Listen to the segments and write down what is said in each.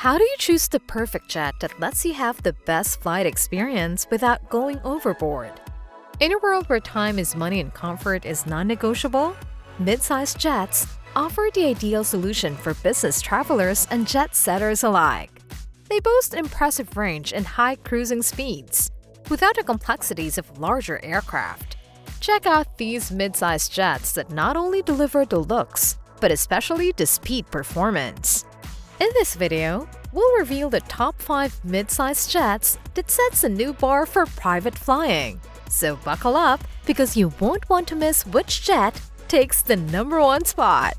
How do you choose the perfect jet that lets you have the best flight experience without going overboard? In a world where time is money and comfort is non-negotiable, mid-sized jets offer the ideal solution for business travelers and jet setters alike. They boast impressive range and high cruising speeds, without the complexities of larger aircraft. Check out these mid-sized jets that not only deliver the looks, but especially the speed performance. In this video, we'll reveal the top 5 mid-sized jets that sets a new bar for private flying. So buckle up, because you won't want to miss which jet takes the #1 spot.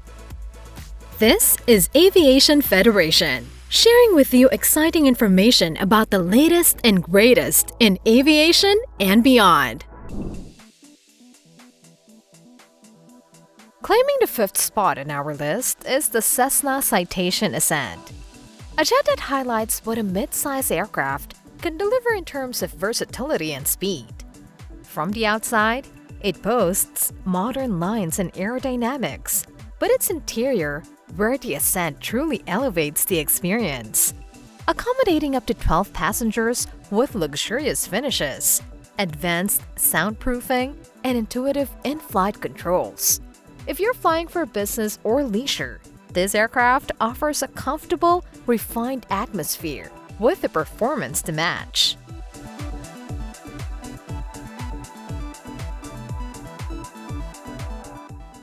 This is Aviation Federation, sharing with you exciting information about the latest and greatest in aviation and beyond. Claiming the 5th spot in our list is the Cessna Citation Ascent, a jet that highlights what a mid-size aircraft can deliver in terms of versatility and speed. From the outside, it boasts modern lines and aerodynamics, but its interior, where the Ascent truly elevates the experience. Accommodating up to 12 passengers with luxurious finishes, advanced soundproofing, and intuitive in-flight controls. If you're flying for business or leisure, this aircraft offers a comfortable, refined atmosphere with the performance to match.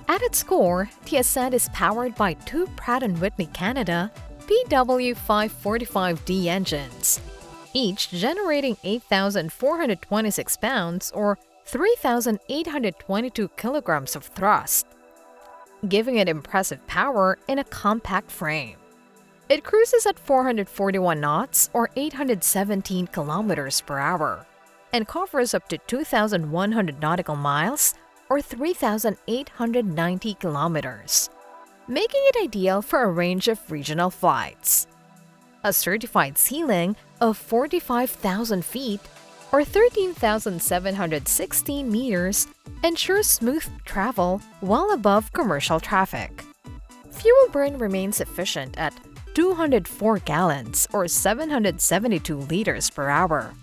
At its core, the Ascent is powered by 2 Pratt & Whitney Canada PW545D engines, each generating 8,426 pounds or 3,822 kilograms of thrust, giving it impressive power in a compact frame. It cruises at 441 knots or 817 kilometers per hour and covers up to 2,100 nautical miles or 3,890 kilometers, making it ideal for a range of regional flights. A certified ceiling of 45,000 feet or 13,716 meters ensures smooth travel well above commercial traffic. Fuel burn remains efficient at 204 gallons or 772 liters per hour,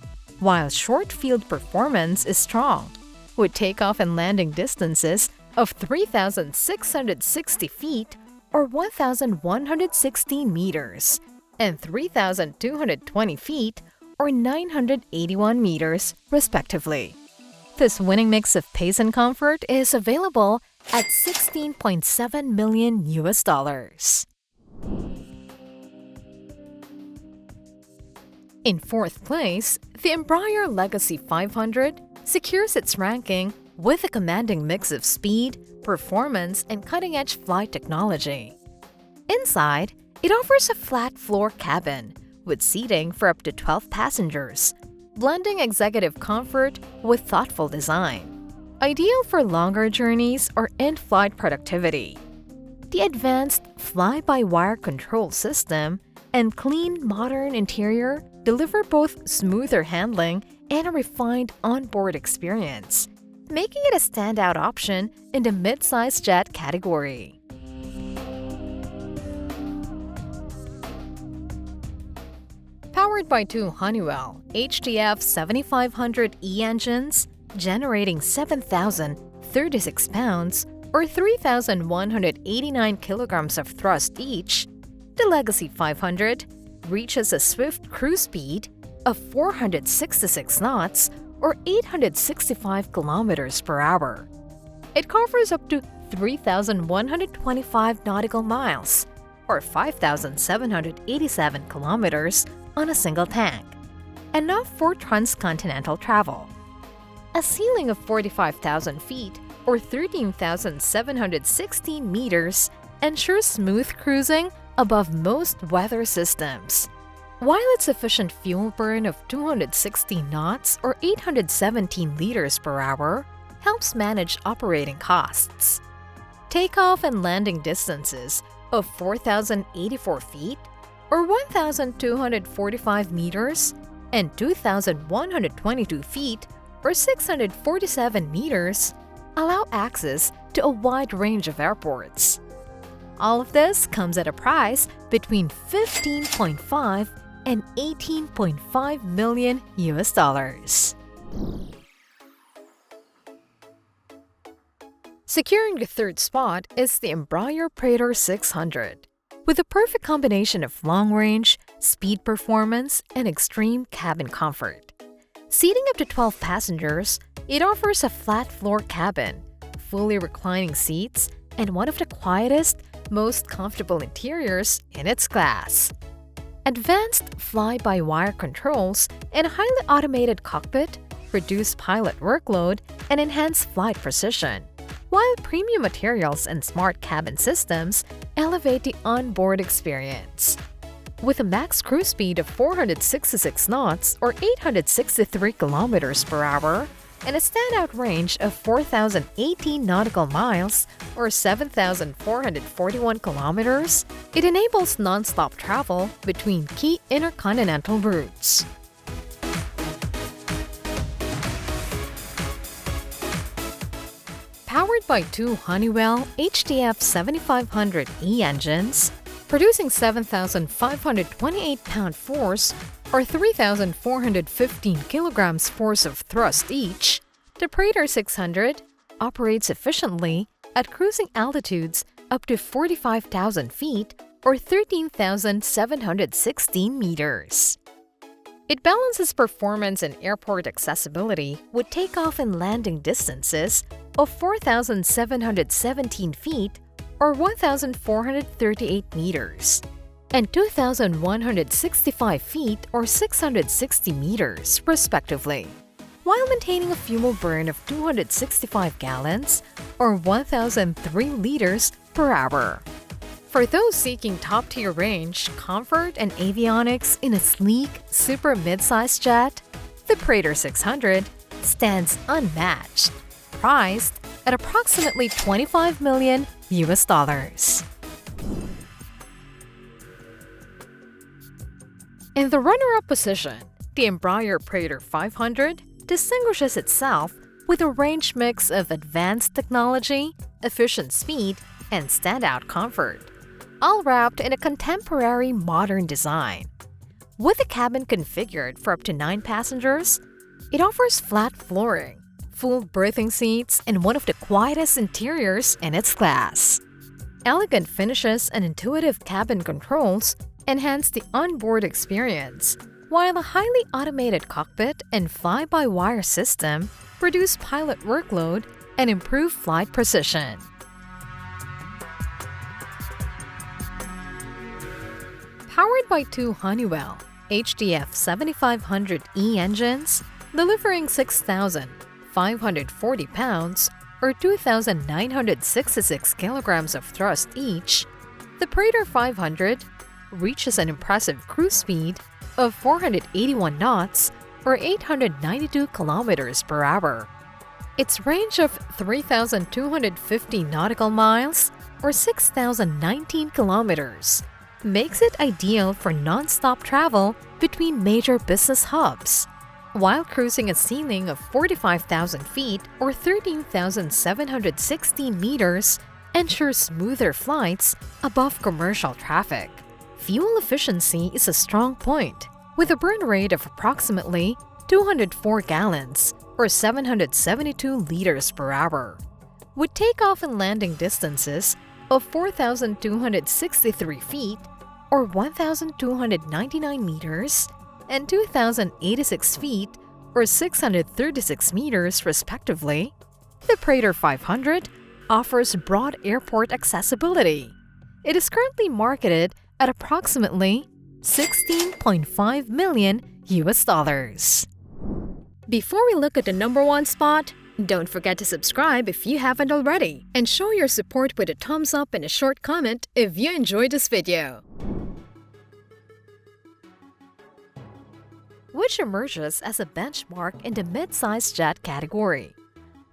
while short field performance is strong, with takeoff and landing distances of 3,660 feet or 1,116 meters and 3,220 feet or 981 meters, respectively. This winning mix of pace and comfort is available at $16.7 million. In 4th place, the Embraer Legacy 500 secures its ranking with a commanding mix of speed, performance, and cutting-edge flight technology. Inside, it offers a flat-floor cabin with seating for up to 12 passengers, blending executive comfort with thoughtful design, ideal for longer journeys or in-flight productivity. The advanced fly-by-wire control system and clean, modern interior deliver both smoother handling and a refined onboard experience, making it a standout option in the mid-size jet category. Powered by 2 Honeywell HTF 7500E engines, generating 7,036 pounds or 3,189 kilograms of thrust each, the Legacy 500 reaches a swift cruise speed of 466 knots or 865 kilometers per hour. It covers up to 3,125 nautical miles or 5,787 kilometers on a single tank, enough for transcontinental travel. A ceiling of 45,000 feet or 13,716 meters ensures smooth cruising above most weather systems, while its efficient fuel burn of 260 knots or 817 liters per hour helps manage operating costs. Takeoff and landing distances of 4,084 feet or 1,245 meters and 2,122 feet or 647 meters allow access to a wide range of airports. All of this comes at a price between 15.5 and 18.5 million US dollars. Securing the third spot is the Embraer Praetor 600. With a perfect combination of long range, speed performance, and extreme cabin comfort. Seating up to 12 passengers, it offers a flat floor cabin, fully reclining seats, and one of the quietest, most comfortable interiors in its class. Advanced fly-by-wire controls and a highly automated cockpit reduce pilot workload and enhance flight precision, while premium materials and smart cabin systems elevate the onboard experience. With a max cruise speed of 466 knots or 863 kilometers per hour and a standout range of 4,018 nautical miles or 7,441 kilometers, it enables non-stop travel between key intercontinental routes. Powered by two Honeywell HTF 7500E engines, producing 7,528 pound-force or 3,415 kilograms force of thrust each, the Praetor 600 operates efficiently at cruising altitudes up to 45,000 feet or 13,716 meters. It balances performance and airport accessibility with takeoff and landing distances of 4,717 feet or 1,438 meters, and 2,165 feet or 660 meters, respectively, while maintaining a fuel burn of 265 gallons or 1,003 liters per hour. For those seeking top-tier range, comfort, and avionics in a sleek, super midsize jet, the Praetor 600 stands unmatched, priced at approximately 25 million US dollars. In the runner-up position, the Embraer Praetor 500 distinguishes itself with a range mix of advanced technology, efficient speed, and standout comfort, all wrapped in a contemporary modern design. With the cabin configured for up to 9 passengers, it offers flat flooring, full berthing seats, and one of the quietest interiors in its class. Elegant finishes and intuitive cabin controls enhance the onboard experience, while a highly automated cockpit and fly-by-wire system reduce pilot workload and improve flight precision. Powered by two Honeywell HTF 7500E engines, delivering 6,540 pounds or 2,966 kilograms of thrust each, the Praetor 500 reaches an impressive cruise speed of 481 knots or 892 kilometers per hour. Its range of 3,250 nautical miles or 6,019 kilometers makes it ideal for non-stop travel between major business hubs, while cruising a ceiling of 45,000 feet or 13,716 meters ensures smoother flights above commercial traffic. Fuel efficiency is a strong point, with a burn rate of approximately 204 gallons or 772 liters per hour. With takeoff and landing distances of 4,263 feet or 1,299 meters and 2,086 feet or 636 meters respectively, the Praetor 500 offers broad airport accessibility. It is currently marketed at approximately 16.5 million US dollars. Before we look at the number 1 spot, don't forget to subscribe if you haven't already, and show your support with a thumbs up and a short comment if you enjoyed this video. Which emerges as a benchmark in the mid-size jet category,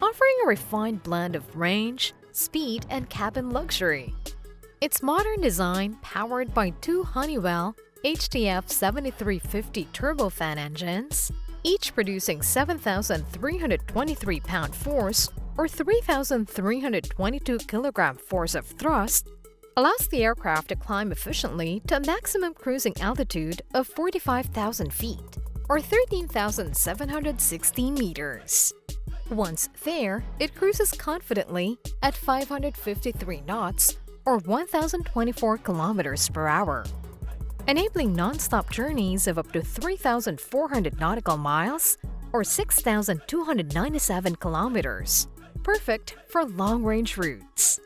offering a refined blend of range, speed, and cabin luxury. Its modern design, powered by two Honeywell HTF 7350 turbofan engines, each producing 7,323 pound force or 3,322 kilogram force of thrust, allows the aircraft to climb efficiently to a maximum cruising altitude of 45,000 feet, or 13,716 meters. Once there, it cruises confidently at 553 knots, or 1,024 kilometers per hour, enabling non-stop journeys of up to 3,400 nautical miles, or 6,297 kilometers, perfect for long-range routes.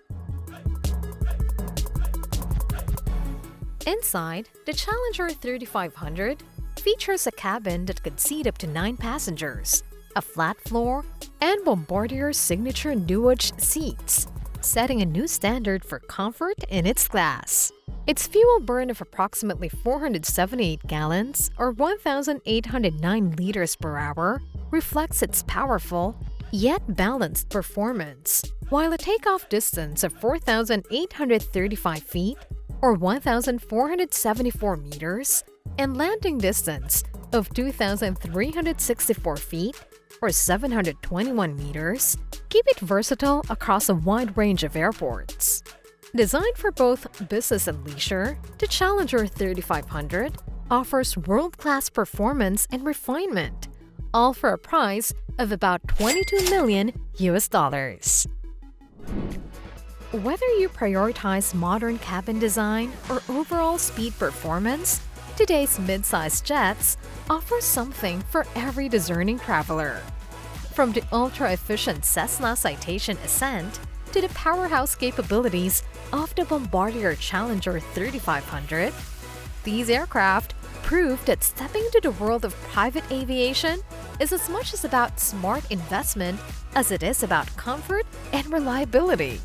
Inside, the Challenger 3500 features a cabin that could seat up to 9 passengers, a flat floor, and Bombardier's signature Nuage seats, setting a new standard for comfort in its class. Its fuel burn of approximately 478 gallons, or 1,809 liters per hour, reflects its powerful, yet balanced performance, while a takeoff distance of 4,835 feet, or 1,474 meters, and landing distance of 2,364 feet, or 721 meters, keep it versatile across a wide range of airports. Designed for both business and leisure, the Challenger 3500 offers world-class performance and refinement, all for a price of about $22 million. Whether you prioritize modern cabin design or overall speed performance, today's midsize jets offer something for every discerning traveler. From the ultra-efficient Cessna Citation Ascent to the powerhouse capabilities of the Bombardier Challenger 3500, these aircraft prove that stepping into the world of private aviation is as much as about smart investment as it is about comfort and reliability.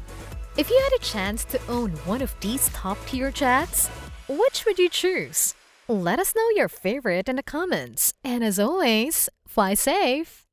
If you had a chance to own one of these top-tier jets, which would you choose? Let us know your favorite in the comments. And as always, fly safe!